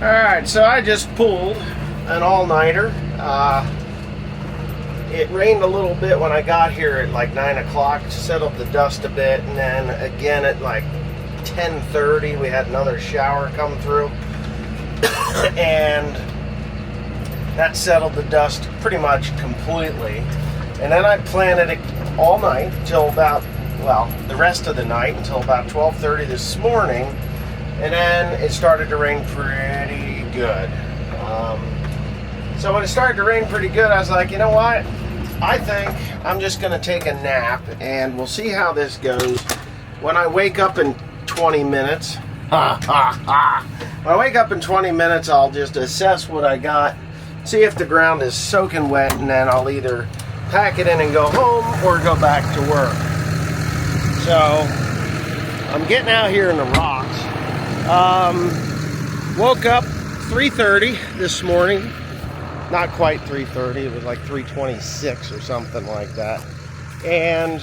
Alright, so I just pulled an all-nighter. It rained a little bit when I got here at like 9 o'clock, settled the dust a bit, and then again at like 10:30 we had another shower come through. And that settled the dust pretty much completely. And then I planted it all night till about, well, the rest of the night until about 12:30 this morning. And then it started to rain pretty good. So when it started to rain pretty good, I was like, you know what? I think I'm just going to take a nap, and we'll see how this goes. When I wake up in 20 minutes, when I wake up in 20 minutes, I'll just assess what I got, see if the ground is soaking wet, and then I'll either pack it in and go home or go back to work. So I'm getting out here in the rocks. Woke up 3:30 this morning. Not quite 3:30, it was like 3:26 or something like that. And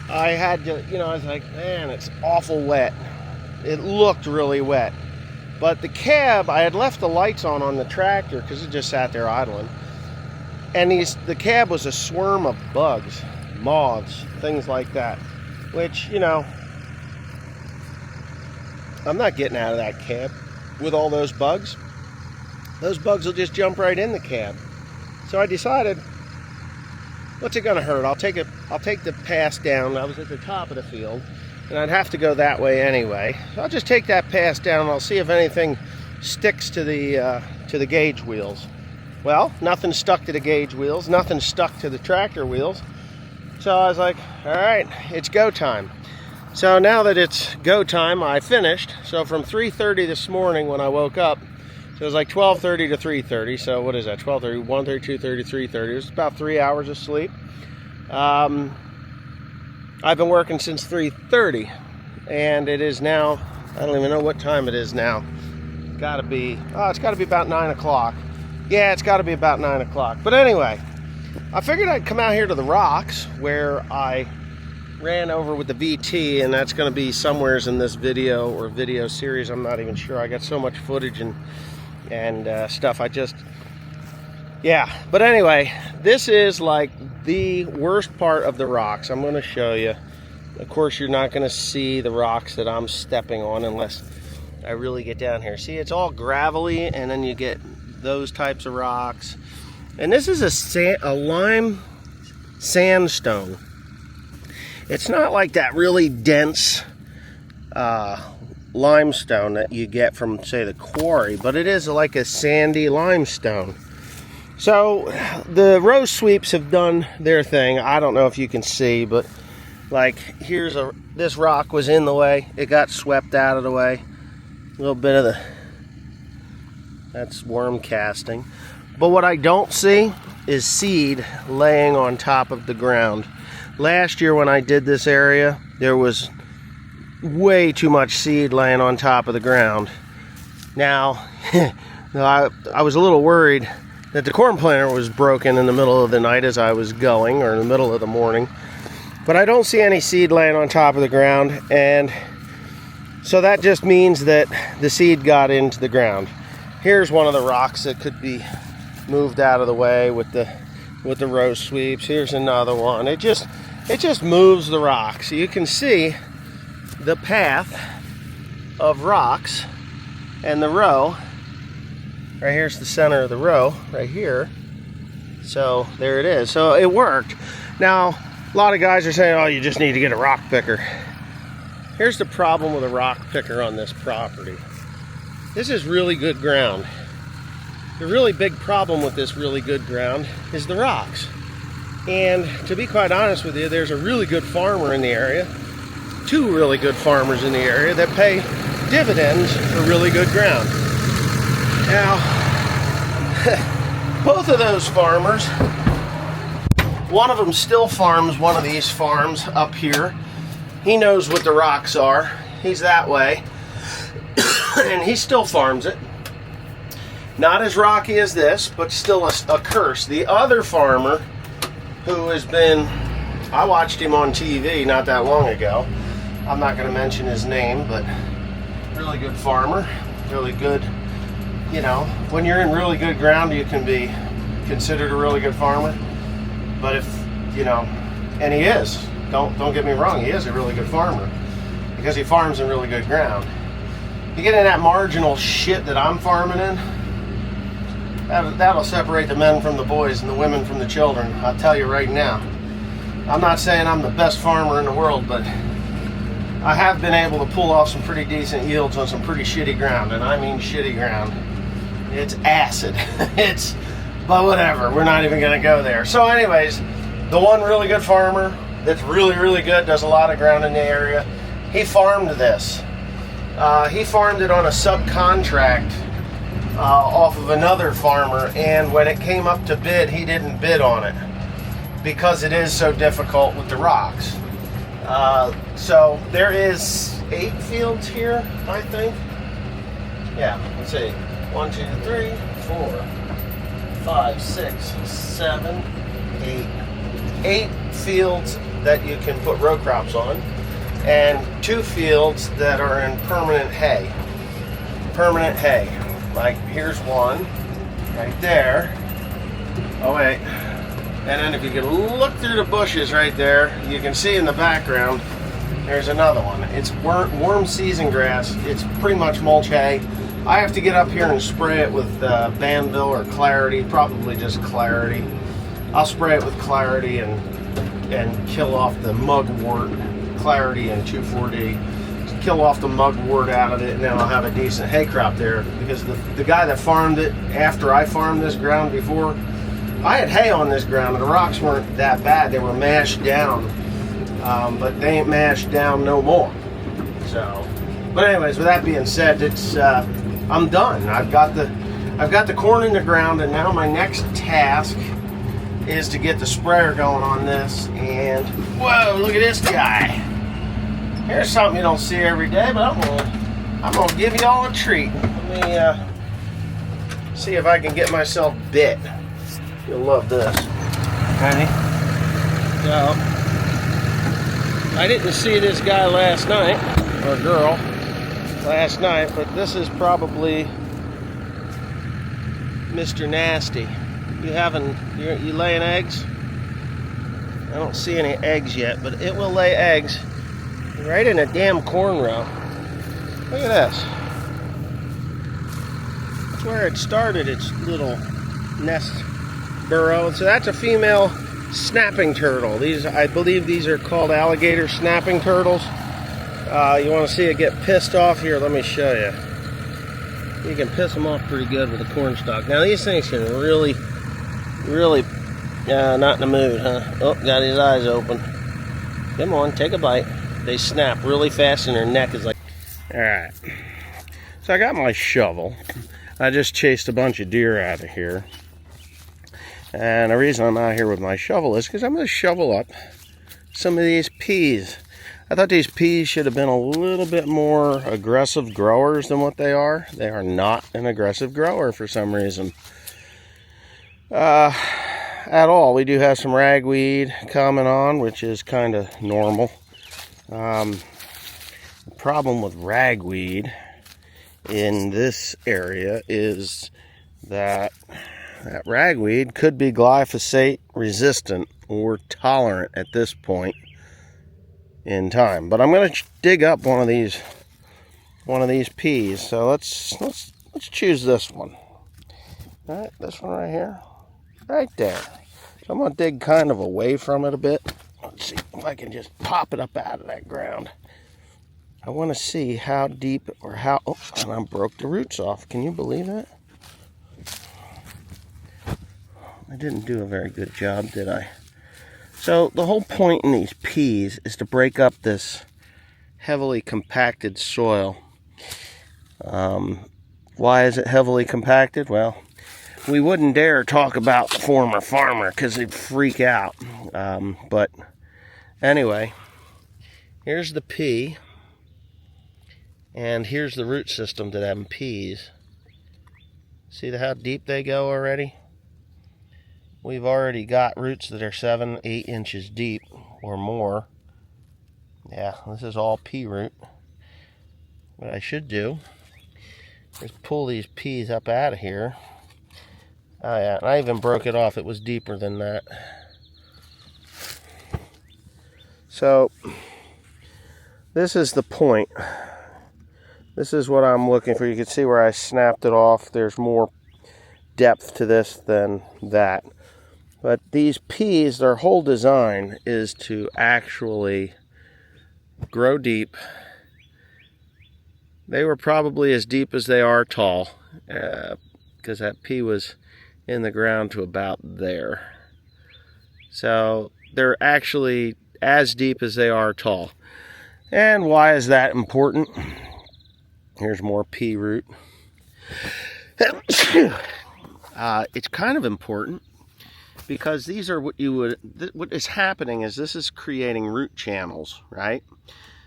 I had to, I was like, man, it's awful wet. It looked really wet. But the cab, I had left the lights on the tractor because it just sat there idling. And the cab was a swarm of bugs, moths, things like that. Which, I'm not getting out of that cab with all those bugs. Those bugs will just jump right in the cab. So I decided, what's it gonna hurt? I'll take the pass down. I was at the top of the field, and I'd have to go that way anyway. So I'll just take that pass down, and I'll see if anything sticks to the gauge wheels. Well, nothing stuck to the gauge wheels. Nothing stuck to the tractor wheels. So I was like, all right, it's go time. So now that it's go time, I finished. So from 3:30 this morning when I woke up, so it was like 12:30 to 3:30. So what is that? 12:30, 1:30, 2:30, 3:30. It was about 3 hours of sleep. I've been working since 3:30, and it is now, I don't even know what time it is now. It's got to be about 9 o'clock. Yeah, it's got to be about 9 o'clock. But anyway, I figured I'd come out here to the rocks where I ran over with the VT, and that's going to be somewheres in this video or video series. I'm not even sure. I got so much footage and stuff. But anyway, this is like the worst part of the rocks. I'm going to show you. Of course, you're not going to see the rocks that I'm stepping on unless I really get down here. See, it's all gravelly, and then you get those types of rocks. And this is a lime sandstone. It's not like that really dense limestone that you get from, say, the quarry, but it is like a sandy limestone. So the row sweeps have done their thing. I don't know if you can see, but like this rock was in the way. It got swept out of the way. A little bit of that's worm casting. But what I don't see is seed laying on top of the ground. Last year when I did this area, there was way too much seed laying on top of the ground. Now, I was a little worried that the corn planter was broken in the middle of the night as I was going, or in the middle of the morning. But I don't see any seed laying on top of the ground, and so that just means that the seed got into the ground. Here's one of the rocks that could be moved out of the way with the row sweeps. Here's another one. It just moves the rocks. So you can see the path of rocks and the row. Right here's the center of the row, right here. So there it is. So it worked. Now, a lot of guys are saying, oh, you just need to get a rock picker. Here's the problem with a rock picker on this property. This is really good ground. The really big problem with this really good ground is the rocks. And to be quite honest with you, there's a really good farmer in the area, two really good farmers in the area that pay dividends for really good ground. Now, both of those farmers, one of them still farms one of these farms up here. He knows what the rocks are. He's that way. And he still farms it. Not as rocky as this, but still a curse. The other farmer, who has been, I watched him on TV not that long ago. I'm not going to mention his name, but really good farmer, really good you know, when you're in really good ground, you can be considered a really good farmer. But if, you know, and he is, don't get me wrong, he is a really good farmer because he farms in really good ground. You get in that marginal shit that I'm farming in, that'll separate the men from the boys and the women from the children. I'll tell you right now. I'm not saying I'm the best farmer in the world, but I have been able to pull off some pretty decent yields on some pretty shitty ground, and I mean shitty ground. It's acid. But whatever, we're not even gonna go there. So anyways, the one really good farmer that's really, really good, does a lot of ground in the area, he farmed this. He farmed it on a subcontract off of another farmer, and when it came up to bid, he didn't bid on it because it is so difficult with the rocks. So there is 8 fields here, I think. Yeah, let's see. 1, 2, 3, 4, 5, 6, 7, 8. 8 fields that you can put row crops on, and 2 fields that are in permanent hay. Permanent hay. Like here's one right there. Oh wait. And then if you can look through the bushes right there, you can see in the background there's another one. It's warm season grass. It's pretty much mulch hay. I have to get up here and spray it with Banville or Clarity, probably just Clarity. I'll spray it with Clarity and kill off the mugwort, Clarity and 2,4-D. Kill off the mugwort out of it, and then I'll have a decent hay crop there. Because the guy that farmed it after I farmed this ground before, I had hay on this ground, and the rocks weren't that bad. They were mashed down, but they ain't mashed down no more. So, but anyways, with that being said, it's I'm done. I've got the corn in the ground, and now my next task is to get the sprayer going on this. And whoa, look at this guy. Here's something you don't see every day, but I'm gonna give you all a treat. Let me see if I can get myself bit. You'll love this. Ready? So, I didn't see this guy last night, or girl, last night, but this is probably Mr. Nasty. You laying eggs? I don't see any eggs yet, but it will lay eggs right in a damn corn row. Look at this. That's where it started its little nest burrow. So that's a female snapping turtle. I believe these are called alligator snapping turtles. You want to see it get pissed off? Here, let me show you. You can piss them off pretty good with a corn stalk. Now these things can really not in the mood, huh? Oh, got his eyes open. Come on, take a bite. They snap really fast and their neck is like... Alright. So I got my shovel. I just chased a bunch of deer out of here. And the reason I'm out here with my shovel is because I'm going to shovel up some of these peas. I thought these peas should have been a little bit more aggressive growers than what they are. They are not an aggressive grower for some reason. At all. We do have some ragweed coming on, which is kind of normal. The problem with ragweed in this area is that ragweed could be glyphosate resistant or tolerant at this point in time. But I'm going to dig up one of these peas. So let's choose this one. All right, this one right here, right there. So I'm going to dig kind of away from it a bit. Let's see if I can just pop it up out of that ground. I want to see how deep or how... Oh, and I broke the roots off. Can you believe that? I didn't do a very good job, did I? So the whole point in these peas is to break up this heavily compacted soil. Why is it heavily compacted? Well, we wouldn't dare talk about the former farmer because they'd freak out. But anyway, here's the pea. And here's the root system to them peas. See how deep they go already? We've already got roots that are 7, 8 inches deep or more. Yeah, this is all pea root. What I should do Just pull these peas up out of here. Oh yeah, and I even broke it off. It was deeper than that. So this is the point. This is what I'm looking for. You can see where I snapped it off. There's more depth to this than that. But these peas, their whole design is to actually grow deep. They were probably as deep as they are tall, because that pea was in the ground to about there. So they're actually as deep as they are tall. And why is that important? Here's more pea root. It's kind of important because these are what is happening is this is creating root channels, right?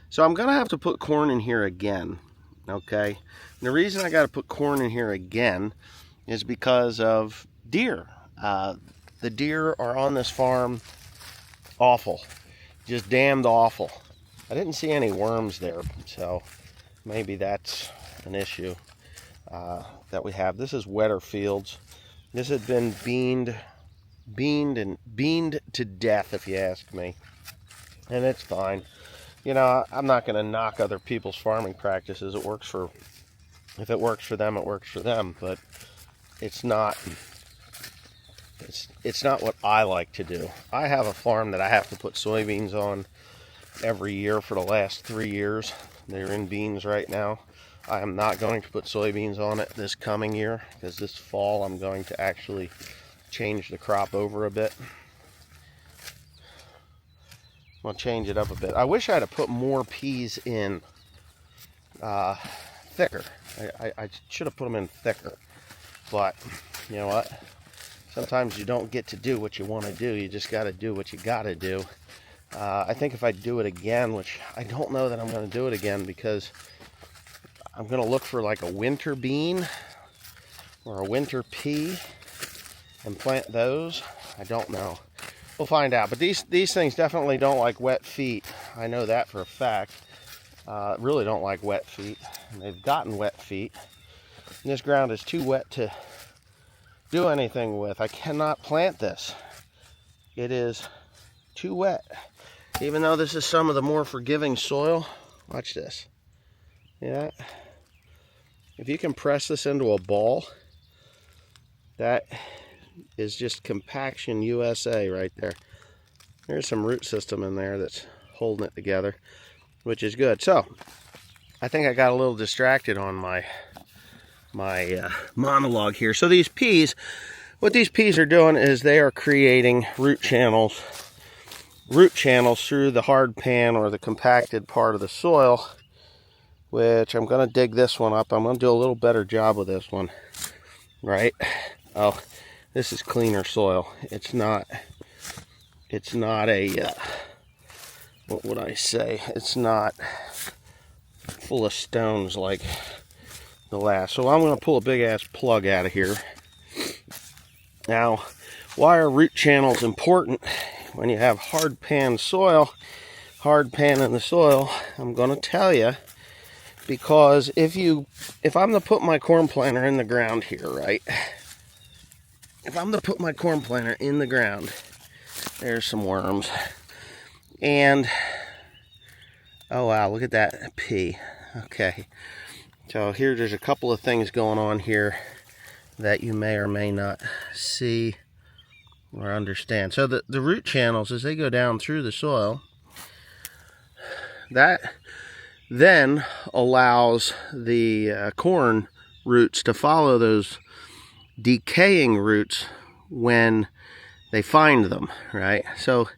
So I'm gonna have to put corn in here again, okay? And the reason I gotta put corn in here again is because of deer. The deer are on this farm awful, just damned awful. I didn't see any worms there, so maybe that's an issue that we have. This is wetter fields. This had been beaned to death, if you ask me, and it's fine. You know, I'm not going to knock other people's farming practices. If it works for them, it works for them. But it's not what I like to do. I have a farm that I have to put soybeans on every year for the last 3 years. They're in beans right now. I am not going to put soybeans on it this coming year because this fall I'm going to actually change the crop over a bit. I'll change it up a bit. I wish I had put more peas in thicker. I should have put them in thicker. But you know what? Sometimes you don't get to do what you want to do. You just got to do what you got to do. I think if I do it again, which I don't know that I'm going to do it again because I'm going to look for like a winter bean or a winter pea and plant those. I don't know. We'll find out. But these things definitely don't like wet feet. I know that for a fact. Really don't like wet feet. And they've gotten wet feet. And this ground is too wet to do anything with. I cannot plant this. It is too wet. Even though this is some of the more forgiving soil. Watch this. Yeah. If you can press this into a ball, that is just compaction USA right there. There's some root system in there that's holding it together, which is good. So I think I got a little distracted on my monologue here. So these peas, what these peas are doing is they are creating root channels through the hard pan or the compacted part of the soil, which I'm going to dig this one up. I'm going to do a little better job with this one, right? Oh, this is cleaner soil. It's not a, what would I say? It's not full of stones like the last. So I'm going to pull a big ass plug out of here. Now, why are root channels important when you have hard pan soil? Hard pan in the soil, I'm going to tell you, because if I'm to put my corn planter in the ground here, right? If I'm to put my corn planter in the ground, there's some worms. And, oh wow, look at that pea. Okay. So there's a couple of things going on here that you may or may not see or understand. So the root channels, as they go down through the soil, that then allows the corn roots to follow those decaying roots when they find them, right? So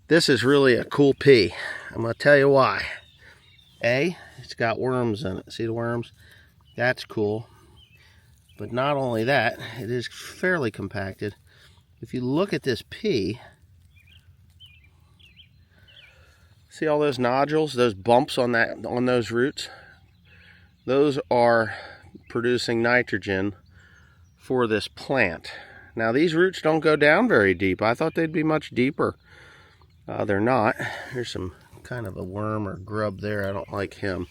this is really a cool pea. I'm going to tell you why. A, it's got worms in it. See the worms? That's cool. But not only that, it is fairly compacted. If you look at this pea, see all those nodules, those bumps on those roots? Those are producing nitrogen for this plant. Now these roots don't go down very deep. I thought they'd be much deeper. They're not. There's some kind of a worm or grub there. I don't like him.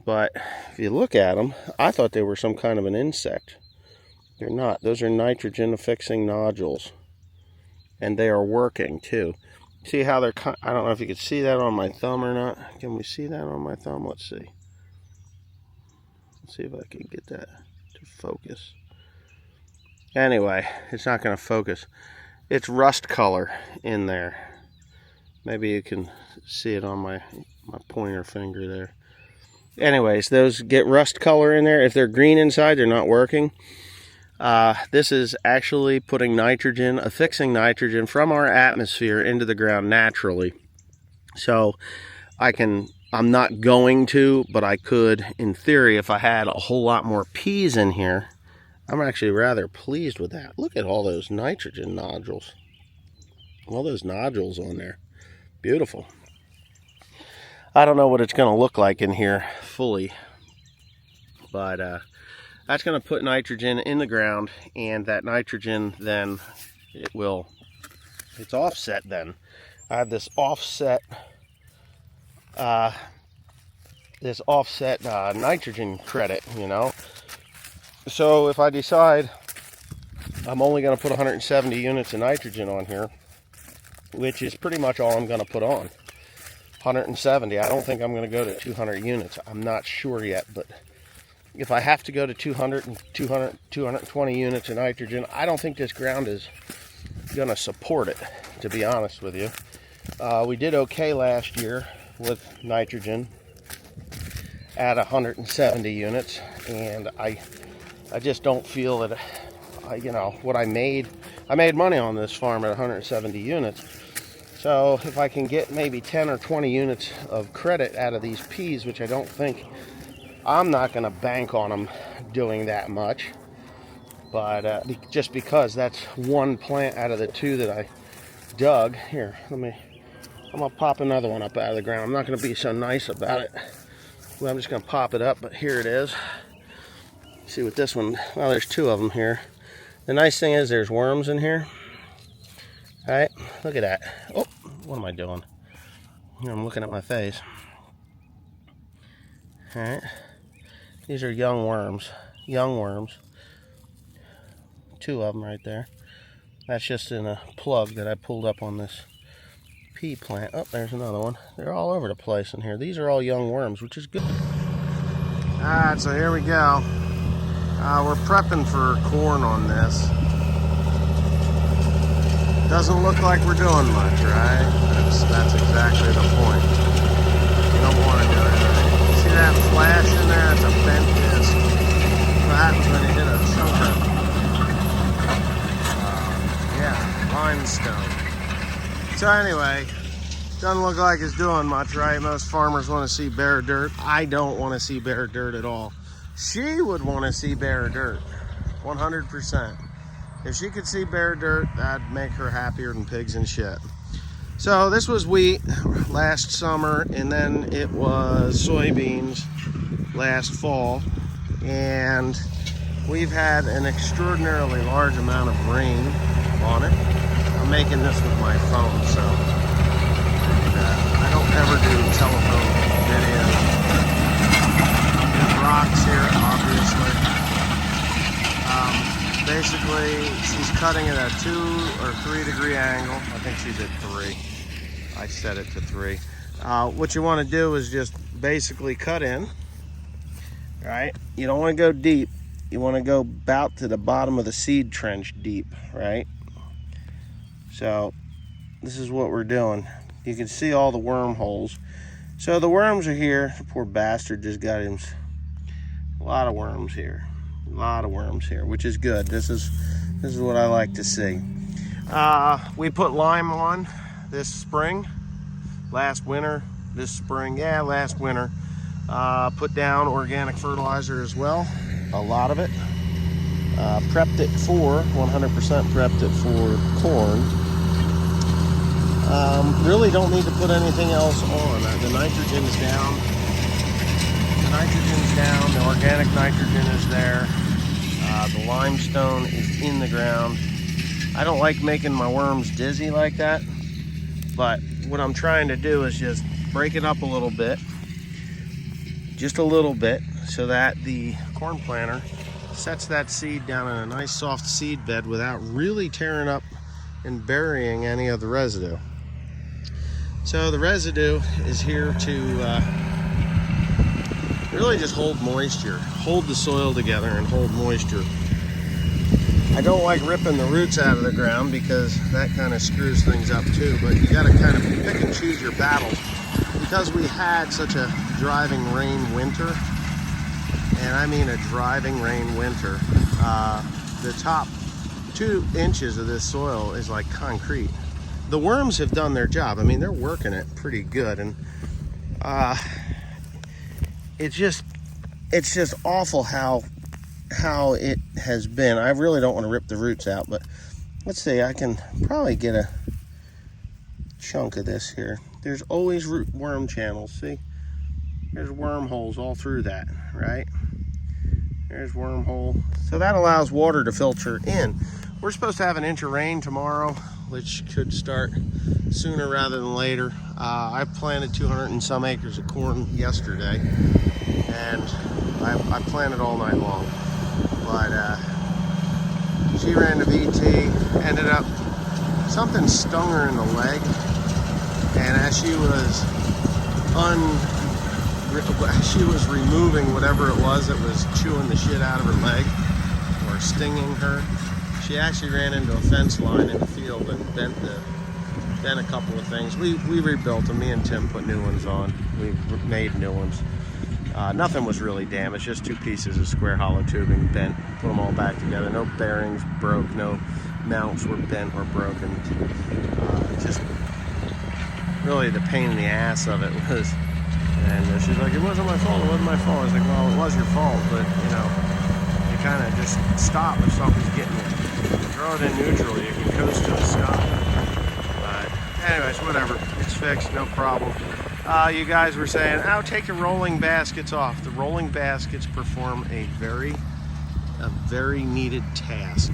But if you look at them, I thought they were some kind of an insect. They're not. Those are nitrogen affixing nodules. And they are working too. See how they're, I don't know if you can see that on my thumb or not. Can we see that on my thumb? Let's see. Let's see if I can get that to focus. Anyway, it's not going to focus. It's rust color in there. Maybe you can see it on my pointer finger there. Anyways, those get rust color in there. If they're green inside, they're not working. This is actually putting nitrogen, affixing nitrogen from our atmosphere into the ground naturally. So I'm not going to, but I could, in theory, if I had a whole lot more peas in here. I'm actually rather pleased with that. Look at all those nitrogen nodules. All those nodules on there. Beautiful. I don't know what it's going to look like in here fully, but that's going to put nitrogen in the ground, and that nitrogen then it's offset then. I have this offset nitrogen credit, you know. So if I decide I'm only going to put 170 units of nitrogen on here, which is pretty much all I'm going to put on, 170. I don't think I'm going to go to 200 units. I'm not sure yet, but if I have to go to 200 and 220 units of nitrogen, I don't think this ground is going to support it, to be honest with you. We did okay last year with nitrogen at 170 units, and I just don't feel that, you know, what I made money on this farm at 170 units. So if I can get maybe 10 or 20 units of credit out of these peas, which I don't think, I'm not going to bank on them doing that much, but just because that's one plant out of the two that I dug. Here, I'm going to pop another one up out of the ground. I'm not going to be so nice about it. Well, I'm just going to pop it up, but here it is. See what this one, well, there's two of them here. The nice thing is there's worms in here. All right, look at that. Oh, what am I doing? I'm looking at my face. All right, these are young worms. Young worms. Two of them right there. That's just in a plug that I pulled up on this pea plant. Oh, there's another one. They're all over the place in here. These are all young worms, which is good. All right, so here we go. We're prepping for corn on this. Doesn't look like we're doing much, right? That's exactly the point. You don't want to do it. See that flash in there? It's a bent disc. What happens when you hit a chunker? Yeah, limestone. So anyway, doesn't look like it's doing much, right? Most farmers want to see bare dirt. I don't want to see bare dirt at all. She would want to see bare dirt, 100%. If she could see bare dirt, that'd make her happier than pigs and shit. So this was wheat last summer, and then it was soybeans last fall. And we've had an extraordinarily large amount of rain on it. I'm making this with my phone, so I don't ever do telephone videos. There's rocks here, obviously. Basically, she's cutting at a 2 or 3 degree angle. I think she's at 3. I set it to 3. What you want to do is just basically cut in. Right? You don't want to go deep. You want to go about to the bottom of the seed trench deep, right? So this is what we're doing. You can see all the wormholes. So the worms are here. The poor bastard just got him a lot of worms here. A lot of worms here, which is good. This is what I like to see. We put lime on this spring, last winter, this spring, yeah, last winter. Put down organic fertilizer as well, a lot of it. Prepped it for, 100% prepped it for corn. Really don't need to put anything else on. The nitrogen's down. The nitrogen's down, the organic nitrogen is there. The limestone is in the ground. I don't like making my worms dizzy like that, but what I'm trying to do is just break it up a little bit just a little bit, so that the corn planter sets that seed down in a nice soft seed bed without really tearing up and burying any of the residue. So the residue is here to really just hold moisture, hold the soil together and hold moisture. I don't like ripping the roots out of the ground because that kind of screws things up too, but you got to kind of pick and choose your battles. Because we had such a driving rain winter, and I mean a driving rain winter, the top 2 inches of this soil is like concrete. The worms have done their job. I mean, they're working it pretty good, and it's just awful how it has been. I really don't want to rip the roots out, but let's see, I can probably get a chunk of this here. There's always worm channels, see? There's wormholes all through that, right? There's wormhole. So that allows water to filter in. We're supposed to have an inch of rain tomorrow, which could start sooner rather than later. I planted 200 and some acres of corn yesterday, and I planted all night long. But she ran to VT, ended up, something stung her in the leg, and as she was removing whatever it was that was chewing the shit out of her leg or stinging her, she actually ran into a fence line in the field and bent a couple of things. We rebuilt them. Me and Tim put new ones on. We made new ones. Nothing was really damaged, just 2 pieces of square hollow tubing bent, put them all back together. No bearings broke, no mounts were bent or broken. Just really the pain in the ass of it was, and she's like, it wasn't my fault, it wasn't my fault. I was like, well, it was your fault, but you know, you kind of just stop if something's getting you. Throw it in neutral, you can coast to a stop. But anyways, whatever, it's fixed, no problem. You guys were saying, oh, take your rolling baskets off. The rolling baskets perform a very needed task.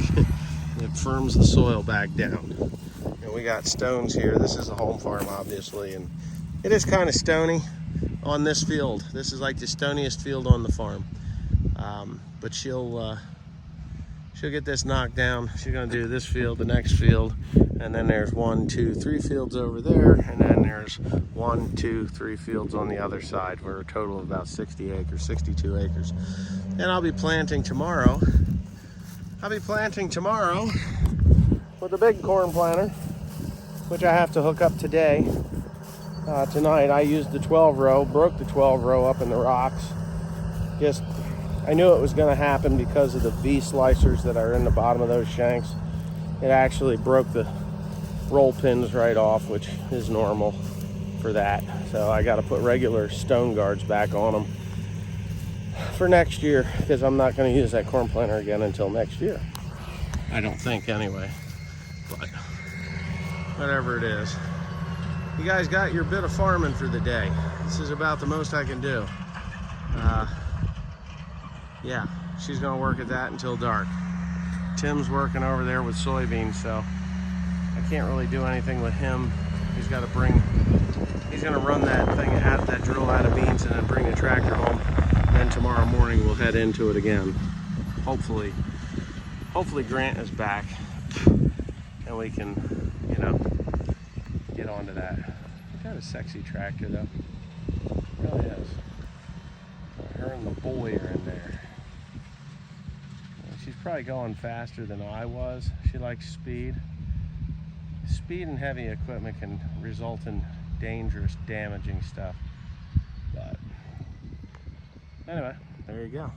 It firms the soil back down. And we got stones here. This is a home farm, obviously, and it is kind of stony on this field. This is like the stoniest field on the farm. But she'll get this knocked down. She's gonna do this field, the next field, and then there's 1, 2, 3 fields over there, and then there's 1, 2, 3 fields on the other side. We're a total of about 60 acres, 62 acres. And I'll be planting tomorrow. With a big corn planter, which I have to hook up today. Tonight I used the 12 row, broke the 12 row up in the rocks. I knew it was going to happen because of the V slicers that are in the bottom of those shanks. It actually broke the roll pins right off, which is normal for that. So I got to put regular stone guards back on them for next year, because I'm not going to use that corn planter again until next year. I don't think anyway, but whatever it is. You guys got your bit of farming for the day. This is about the most I can do. Yeah, she's gonna work at that until dark. Tim's working over there with soybeans, so I can't really do anything with him. He's gonna run that thing out, that drill out of beans, and then bring the tractor home. Then tomorrow morning we'll head into it again. Hopefully Grant is back and we can, you know, get onto that. It's got a sexy tractor though. It really is. Her and the boy are in there. She's probably going faster than I was. She likes speed. Speed and heavy equipment can result in dangerous, damaging stuff. But anyway, there you go.